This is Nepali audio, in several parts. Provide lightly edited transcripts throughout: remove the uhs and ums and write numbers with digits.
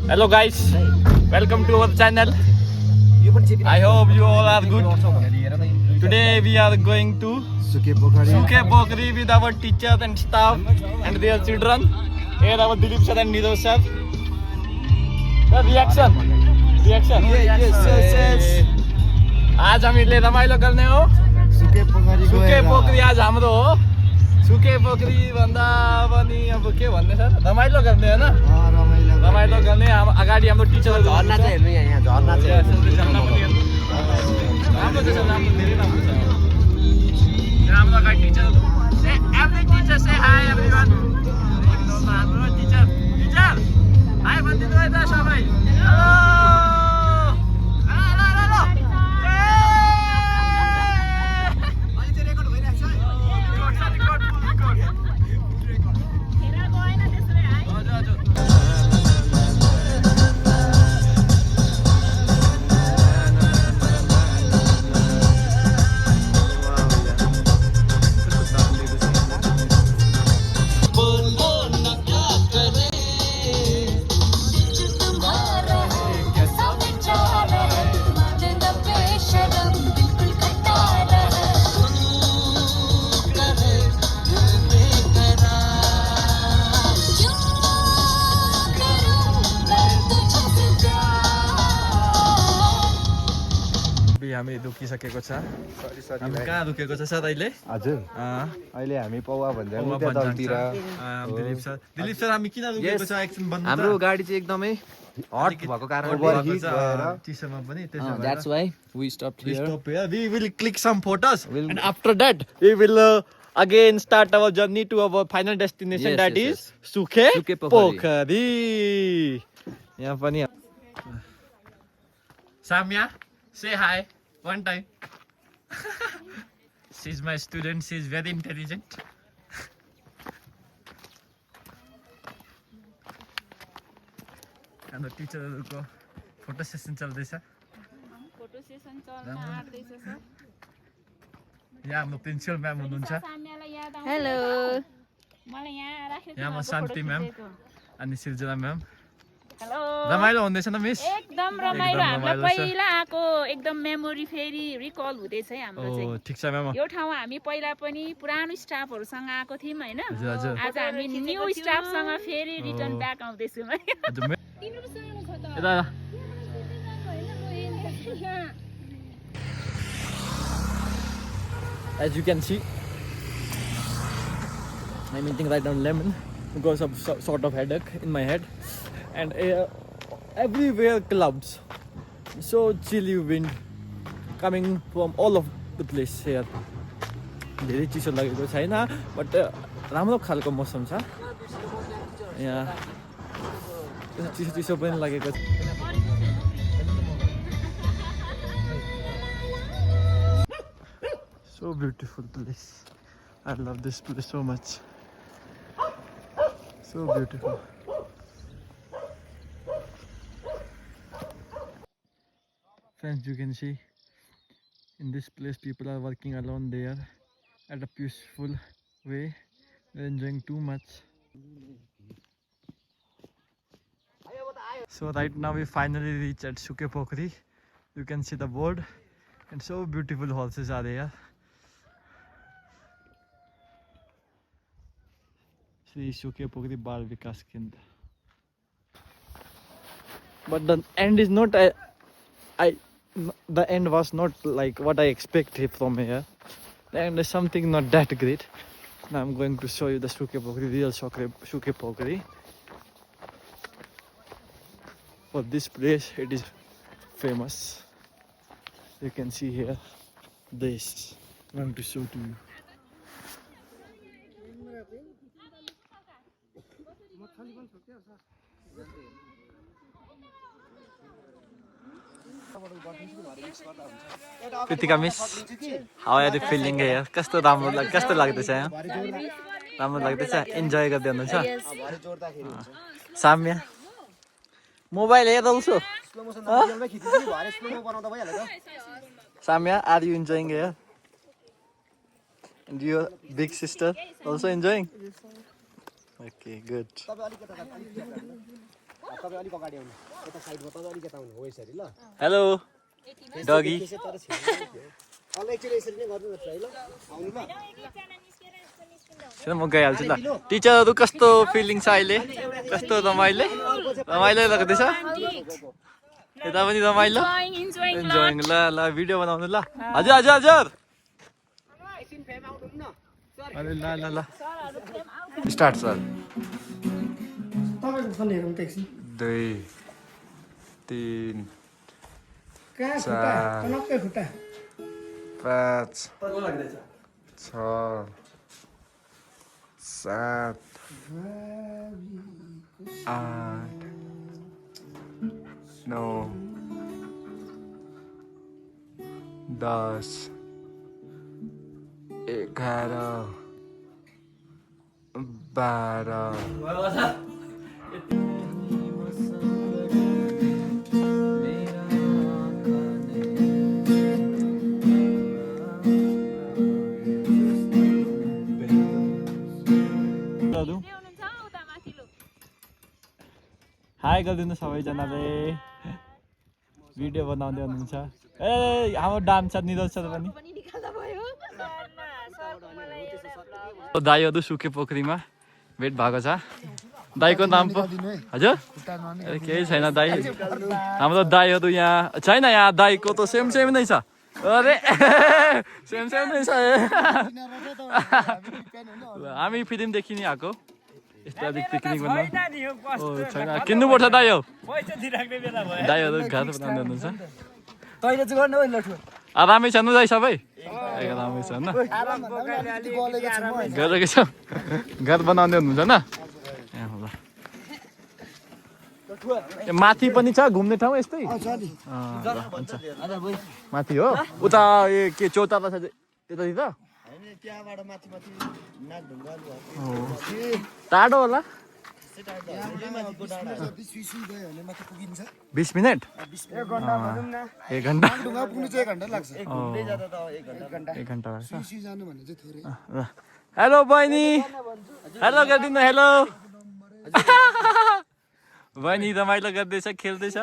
Hello guys, welcome to our channel. I hope you all are good. Today we are going to Suke Pokri with our teachers and staff and their children. Here our Dilip sir and Nidho sir. The reaction. Yes. आज हामीले रमाइलो गर्ने हो. सुके पोखरी आज हाम्रो हो. सुके पोखरी भन्दा पनि अब के भन्ने सर रमाइलो गर्ने हैन रमाइलो गर्ने अगाडि हाम्रो टिचरहरु झर्ना चाहिँ हेर्नु यहाँ झर्ना चाहिँ राम्रो छ राम्रो धेरै राम्रो छ हाम्रो अगाडि टिचरहरु से एभ्री टिचर से हाई एभ्रीवन हाम्रो टिचर हाई भन्दिनु है त सबै हेलो हामी दुखिसकेको छ हामी कहाँ दुखेको छ सर अहिले हजुर अहिले हामी पौवा भन्छ उतातिर दिलीप सर हामी किन दुखेको छ एकछिन भन्नु हाम्रो गाडी चाहिँ एकदमै हट भएको कारणले चिसोमा पनि त्यसो भएर that's why we stopped here we will click some photos and after that we will again start our journey to our final destination that is Suke Pokhari यहाँ पनि Samya say hi one time. She's my student. She's very intelligent. And the teacher को photo session चल्दैछ. फोटो सेसन चल्न आँट्दैछ सर. यहाँ हाम्रो प्रिन्सिपल म्याम हुनुहुन्छ. हेलो. मलाई यहाँ राखेको. यहाँ म शान्ति म्याम अनि सिर्जना म्याम. हेलो. रमाइलो हुँदैछ न मिस? एकदम रमाइलो. हामीलाई पहिला आको एकदम मेमोरी फेरि रिकल हुँदैछ है हाम्रो चाहिँ. ओ ठीक छ म्याम. यो ठाउँ हामी पहिला पनि पुरानो स्टाफहरुसँग आको थियौं हैन? हजुर. आज हामी न्यू स्टाफसँग फेरि रिटर्न ब्याक आउँदैछौँ है. As you can see, I'm eating right now lemon because of sort of headache in my head, and everywhere clouds, so chilly wind coming from all of the place here. धेरै चिसो लागेको छैन बट राम्रो खालको मौसम छ यहाँ चिसो पनि लागेको छ So beautiful place. I love this place so much. So beautiful. Friends, you can see in this place people are working alone there at a peaceful way. They're enjoying too much. So right now we finally reach at Suke Pokhari. You can see the board and so beautiful horses are there. Sri Suke Pokhari Bal Vikas Kendra. But the end is not the end was not like what I expected from here. The end is something not that great. Now I'm going to show you the Suke Pokhari, real Suke Pokhari. For this place it is famous. You can see here this. I'm going to show to you. Kritika miss, how are you feeling here? कस्तो लाग्दैछ यहाँ? राम्रो लाग्दैछ? Enjoy गर्दै हुनुहुन्छ? साम्या मोबाइल हेर also? Samya, are you enjoying here? And your big sister also enjoying? Okay, good. तपाईँ अलिक अगाडि आउनु यता साइडमा तपाईँ अलिक यता आउनु हो यसरी ल हेलो डगी तर अल एकचोटि यसरी नै गर्नु पर्छ है ल आउनु ल म गइहाल्छु ल टिचरहरू कस्तो फिलिङ छ अहिले कस्तो रमाइलो लाग्दैछ यता पनि रमाइलो इन्जोइङ ल ल भिडियो बनाउनु ल हजुर हजुर हजुर अरे ल ल ल स्टार्ट सर तपाईँको फोन हेरौँ त एकछिन 2 3 कहाँ खुट्टा टनक्कै खुट्टा 5 6 7 8 9 10 11 12 हाई गरिदिनु सबैजनाले भिडियो बनाउँदै हुनुहुन्छ ए हाम्रो डान्स छ निरज सर पनि दाईहरू सुके पोखरीमा भेट भएको छ दाईको नाम पो हजुर केही छैन दाई हाम्रो दाईहरू यहाँ छैन यहाँ दाईको त सेम नै छ अरे सेम नै छ हामी फिल्मदेखि नि आएको यस्तो अलिक पिकनिक गर्नु छैन किन्नुपर्छ दाई हो दाईहरू घर बनाउँदै हुनुहुन्छ आरामै छन् दाई सबै आरामै छ होइन गरेको छ घर बनाउँदै हुनुहुन्छ न माथि पनि छ घुम्ने ठाउँ यस्तै माथि हो उता के चौतारा छ त्यतातिर टाढो होला 20 मिनट 1 घन्टा लाग्छ हेलो बहिनी हेलो गरिदिनु हेलो बहिनी रमाइलो गर्दैछ खेल्दैछ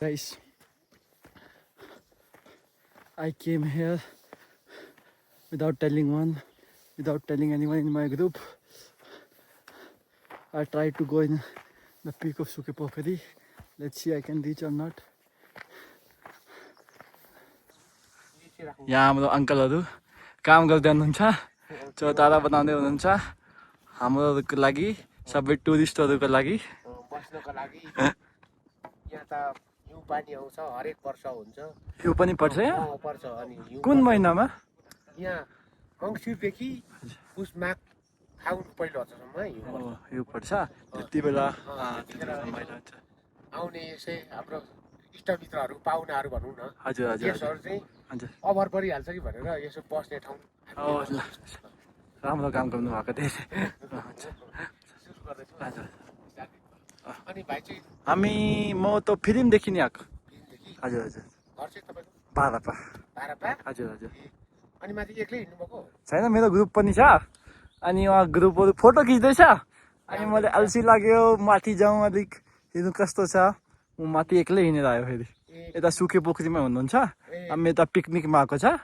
Guys, I came here without telling anyone in my group. I tried to go in the peak of Suke Pokhari. Let's see I can reach or not. यहाँ हाम्रो अङ्कलहरू काम गर्दै हुनुहुन्छ चौतारा बनाउँदै हुनुहुन्छ हाम्रोहरूको लागि सबै टुरिस्टहरूको लागि बस्नको लागि यहाँ त हिउँ पानी आउँछ हरेक वर्ष हुन्छ हिउँ पनि पर्छ यहाँ पर्छ अनि कुन महिनामा यहाँ मङ्सिरदेखि पुस माघ फागुन पहिलो हप्तासम्म हिउँ पर्छ त्यति बेला आउने यसै हाम्रो इष्टमित्रहरू पाहुनाहरू भनौँ न हजुर हजुर यसहरू चाहिँ हजुर अभर परिहाल्छ कि भनेर यसो बस्ने ठाउँ राम्रो काम गर्नु भएको थियो अनि भाइ चाहिँ हामी म त फिल्मदेखि नि आएको हजुर हजुर घर चाहिँ तपाईँको बाह्रपा हजुर हजुर अनि माथि एक्लै हिँड्नुभएको छैन मेरो ग्रुप पनि छ अनि उहाँ ग्रुपहरू फोटो खिच्दैछ अनि मैले अल्छी लाग्यो माथि जाउँ अलिक हेर्नु कस्तो छ म माथि एक्लै हिँडेर आयो फेरि यता सुके पोखरीमा हुनुहुन्छ अनि यता पिकनिकमा आएको छ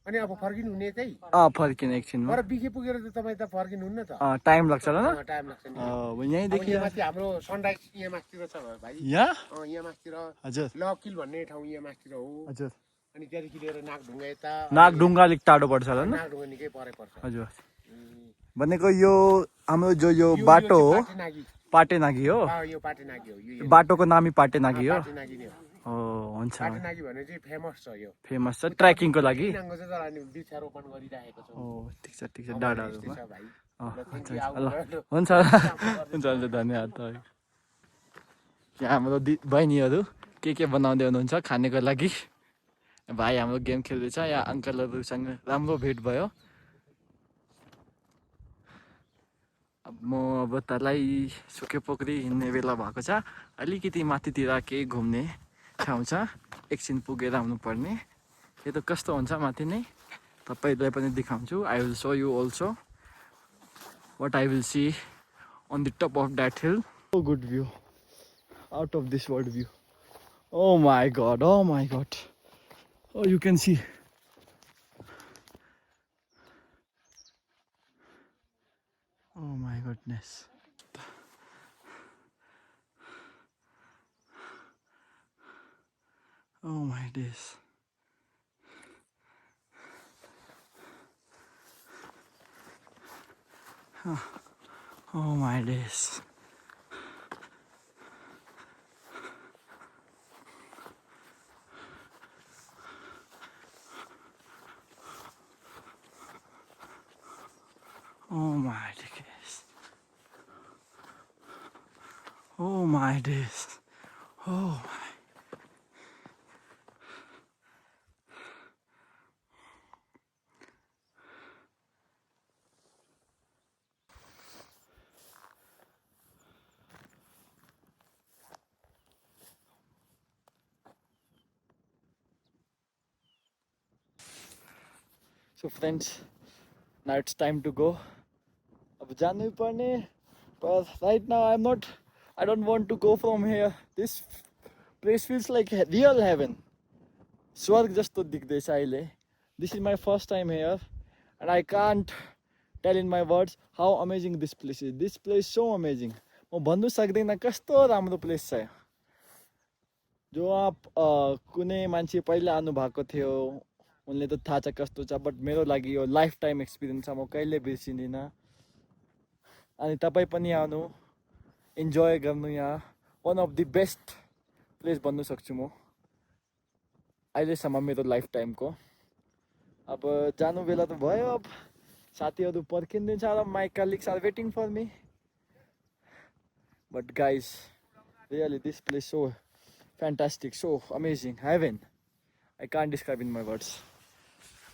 अनि अब फर्किनु हुने चाहिँ फर्किने एकछिनमा तर बिखे पुगेर त तपाईँ त फर्किनु हुन्न त टाइम लाग्छ होला न टाइम लाग्छ नि यहीँदेखि माथि हाम्रो सनराइज यहाँ माथितिर छ भाइ यहाँ माथितिर हजुर लकिल भन्ने ठाउँ यहाँ माथितिर हो हजुर अनि त्यहाँदेखि लिएर नागढुङ्गा यता नागढुङ्गा अलिक टाढो पर्छ होला न नागढुङ्गा निकै परै पर्छ हजुर भनेको यो हाम्रो यो बाटो हो पाटेनागी हो यो पाटेनागी हो यो बाटोको नामै पाटेनागी हो पाटेनागी नै ओ हो हुन्छ पाटेनागी भने चाहिँ फेमस छ यो फेमस छ ट्रेकिङको लागि नाङ्गो चाहिँ तर अनि वृक्षारोपण गरिरहेको छ ओ ठिक छ डाँडाहरूमा छ भाइ हुन्छ हुन्छ धन्यवाद तपाईँ यहाँ हाम्रो बहिनीहरू के बनाउँदै हुनुहुन्छ खानेको लागि भाइ हाम्रो गेम खेल्दैछ यहाँ अङ्कलहरूसँग राम्रो भेट भयो अब तलाई सुके पोखरी हिँड्ने बेला भएको छ अलिकति माथितिर केही घुम्ने ठाउँ छ एकछिन पुगेर आउनु पर्ने यो त कस्तो हुन्छ माथि नै तपाईलाई पनि देखाउँछु. I will show you also what I will see on the top of that hill. So good view, out of this world view. Oh my god, oh my god. Oh, you can see. Oh my goodness. Oh my days. Oh my days. Oh my days. Oh my days. Oh my. So friends, now it's time to go. अब जानै पर्ने, but right now I don't want to go from here. This place feels like real heaven. स्वर्ग जस्तो देख्दैछ अहिले. This is my first time here and I can't tell in my words how amazing this place is. This place so amazing. म भन्नु सक्दैन कस्तो राम्रो प्लेस छ. जो आप कुनै मान्छे पहिला आउनु भएको थियो उनले त थाहा छ कस्तो छ, बट मेरो लागि यो लाइफ टाइम एक्सपिरियन्स छ, म कहिले बिर्सिदिनँ. अनि तपाईँ पनि आउनु, इन्जोय गर्नु. यहाँ one of the best place भन्नु सक्छु म अहिलेसम्म मेरो लाइफ टाइमको. अब जानु बेला त भयो, अब साथीहरू पर्खिँदैछ र my colleagues are waiting for me. But guys, really this place so fantastic, so amazing, heaven. I can't describe in my words.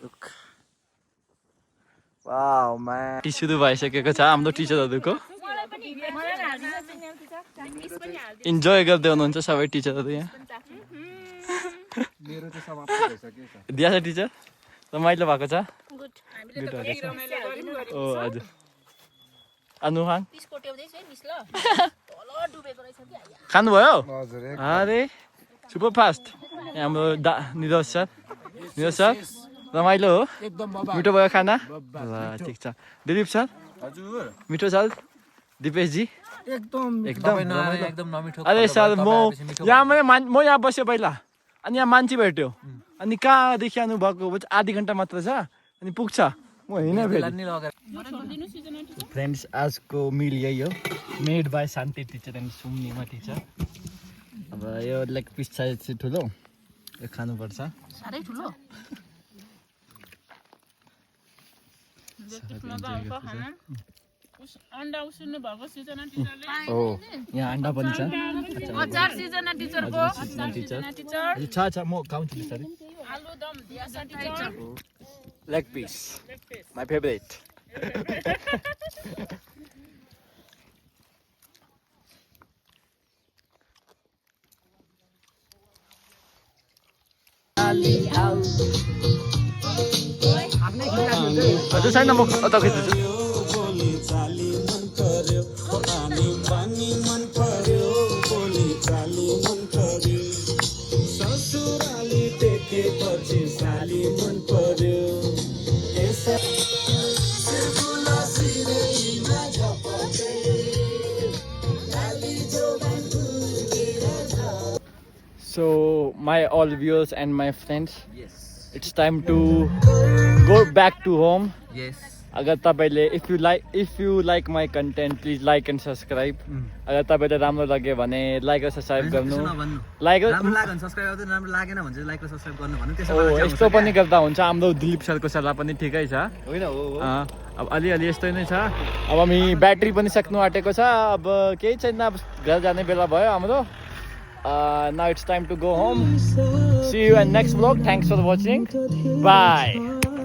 Look. Wow, man. Tissue त भइसकेको छ हाम्रो टिचरहरुको. इन्जोय गर्दै हुनुहुन्छ सबै टिचरहरु यहाँ. मेरो चाहिँ समाप्त भइसक्यो. दिया छ टिचर? रमाइलो भएको छ? गुड. हामीले त एक रमाइलो गर्नु. ओ हजुर. अनुहाङ पिस कोट्याउँदै छ मिस ल. तल डुबेको रहेछ के आया. खानु भयो? हजुर. अरे सुपर फास्ट. हाम्रो निरज सर. निरज सर रमाइलो हो? एकदम बाबा. मिठो भयो खाना? ल ठीक छ. दिलीप सर? हजुर. मिठो छ? दिपेश जी? एकदम नमिठो. अरे सर म यहाँ बस्यो पहिला अनि यहाँ मान्छे भेट्यो अनि कहाँदेखि आउनु भएको आधी घन्टा मात्र छ अनि पुग्छ. म हिँड्न फेरि. फ्रेन्ड्स आजको मिल यही हो, made by Shanti teacher and Sumnima teacher. अब यो लेग पिस साइज चाहिँ ठुलो, यो खानुपर्छ. साह्रै ठुलो. अन्डा उसिन्नु भएको सिजना टिचरले. हो यहाँ अन्डा पनि छ. अचार सिजना टिचरको. टिचर छ म खाउँछु बिस्तारै. आलु दम दिया छ teacher. Leg piece, my favorite. हजुर छैन म अता खिच्छु. So my all viewers and my friends, Yes. it's time to go back to home. Yes. अगर तपाईले if you like my content, please like and subscribe. अगर तपाईलाई राम्रो लाग्यो भने लाइक र सब्स्क्राइब गर्नु. लाइक राम्रो लाग्यो भने सब्स्क्राइब गर्नु, राम्रो लागेन भने चाहिँ लाइक र सब्स्क्राइब गर्नु भन्नु. त्यसो ओ यस्तो पनि गर्दा हुन्छ. हाम्रो दिलीप सरको सल्लाह पनि ठिकै छ. होइन हो. अब अलिअलि यस्तै नै छ. अब हामी ब्याट्री पनि सक्नु आँटेको छ. अब केही छैन, अब घर जाने बेला भयो हाम्रो. Now it's time to go home. See you in next vlog. Thanks for watching. Bye.